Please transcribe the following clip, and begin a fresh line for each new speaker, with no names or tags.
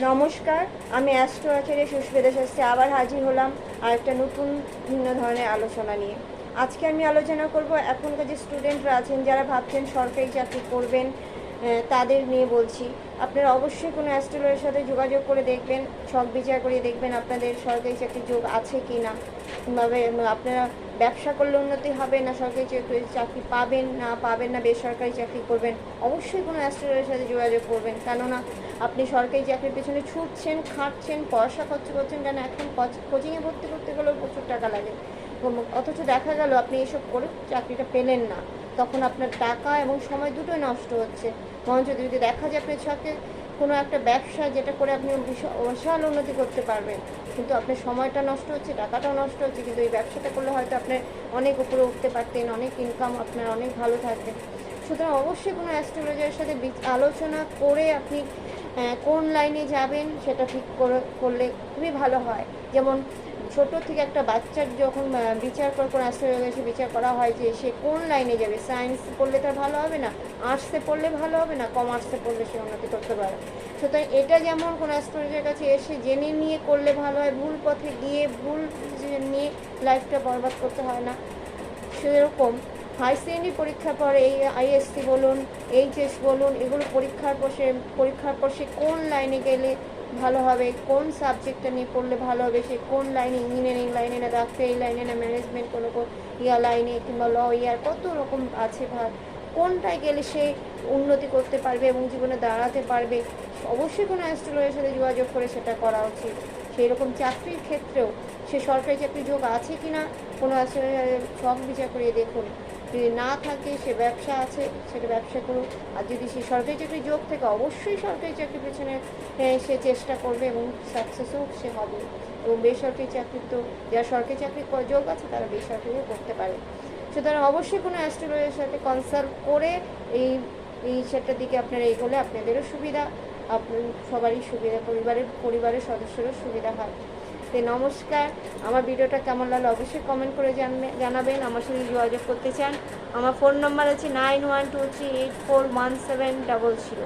নমস্কার, আমি অ্যাস্ট্রো আচার্য সুস্মিতা শাস্ত্রী আবার হাজির হলাম আর একটা নতুন ভিন্ন ধরনের আলোচনা নিয়ে। আজকে আমি আলোচনা করব এখনকার যে স্টুডেন্টরা আছেন যারা ভাবছেন সরকারি চাকরি করবেন, তাদের নিয়ে বলছি। আপনারা অবশ্যই কোনো অ্যাস্ট্রোলজারের সাথে যোগাযোগ করে দেখবেন, ছক বিচার করে দেখবেন আপনাদের সরকারি চাকরির যোগ আছে কি না, কিভাবে আপনারা ব্যবসা করলে উন্নতি হবে না সরকারি চাকরি পাবেন না বেসরকারি চাকরি করবেন। অবশ্যই কোনো অ্যাস্ট্রোলজারের সাথে যোগাযোগ করবেন, কেননা আপনি সরকারি চাকরির পেছনে ছুটছেন, খাটছেন, পয়সা খরচ করছেন, কেন এখন কোচিংয়ে ভর্তি করতে গেলেও প্রচুর টাকা লাগে। অথচ দেখা গেল আপনি এসব করে চাকরিটা পেলেন না, তখন আপনার টাকা এবং সময় দুটোই নষ্ট হচ্ছে। বরঞ্চ যদি দেখা যায় আপনার সাথে কোনো একটা ব্যবসা যেটা করে আপনি বিশাল উন্নতি করতে পারবেন, কিন্তু আপনার সময়টা নষ্ট হচ্ছে, টাকাটাও নষ্ট হচ্ছে, কিন্তু এই ব্যবসাটা করলে হয়তো আপনি অনেক উপরে উঠতে পারতেন, অনেক ইনকাম আপনার অনেক ভালো থাকবে। সুতরাং অবশ্যই কোনো অ্যাস্ট্রোলজারের সাথে আলোচনা করে আপনি কোন লাইনে যাবেন সেটা ঠিক করলে খুবই ভালো হয়। যেমন ছোটো থেকে একটা বাচ্চার যখন বিচার করে কোনো অ্যাস্ট্রোলজার এসে বিচার করা হয় যে সে কোন লাইনে যাবে, সায়েন্স পড়লে তার ভালো হবে না, আর্টসে পড়লে ভালো হবে না, কমার্সে পড়লে সে উন্নতি করতে পারে। সুতরাং এটা যেমন কোনো অ্যাস্ট্রোলজারের কাছে এসে জেনে নিয়ে করলে ভালো হয়, ভুল পথে গিয়ে ভুল ডিসিশন নিয়ে লাইফটা বরবাদ করতে হয় না। সেরকম হাই সেকেন্ডারি পরীক্ষার পর এই আইএসসি বলুন, এইচএস বলুন, এগুলো পরীক্ষার পর সে কোন লাইনে গেলে ভালো হবে, কোন সাবজেক্টটা নিয়ে পড়লে ভালো হবে, সে কোন লাইনে, ইঞ্জিনিয়ারিং লাইনে না ডাক্তারি লাইনে না ম্যানেজমেন্ট কোনো লাইনে কিংবা লয়ার, কত রকম আছে ভাগ, কোনটায় গেলে সে উন্নতি করতে পারবে এবং জীবনে দাঁড়াতে পারবে। অবশ্যই কোনো অ্যাস্ট্রোলজারের সাথে যোগাযোগ করে সেটা করা উচিত। সেই রকম চাকরির ক্ষেত্রেও সে সরকারি চাকরির যোগ আছে কি না কোনো অ্যাস্ট্রোলজারের ছক বিচার করিয়ে দেখুন। যদি না থাকে, সে ব্যবসা আছে, সেটা ব্যবসা করুক। আর যদি সে সরকারি চাকরির যোগ থেকে অবশ্যই সরকারি চাকরির পেছনে সে চেষ্টা করবে এবং সাকসেসও সে হবে। এবং বেসরকারি চাকরি তো যারা সরকারি চাকরির যোগ আছে তারা বেসরকারিও করতে পারে। সুতরাং অবশ্যই কোনো অ্যাস্ট্রোলজারের সাথে কনসাল্ট করে এই সেটার দিকে আপনারা এগোলে আপনাদেরও সুবিধা, আপনার সবারই সুবিধা, পরিবারের সদস্যরও সুবিধা হয়। তো নমস্কার, আমার ভিডিওটা কেমন লাগলো অবশ্যই কমেন্ট করে জানাবেন। আমার সাথে যোগাযোগ করতে চান, আমার ফোন নাম্বার আছে 9123841700।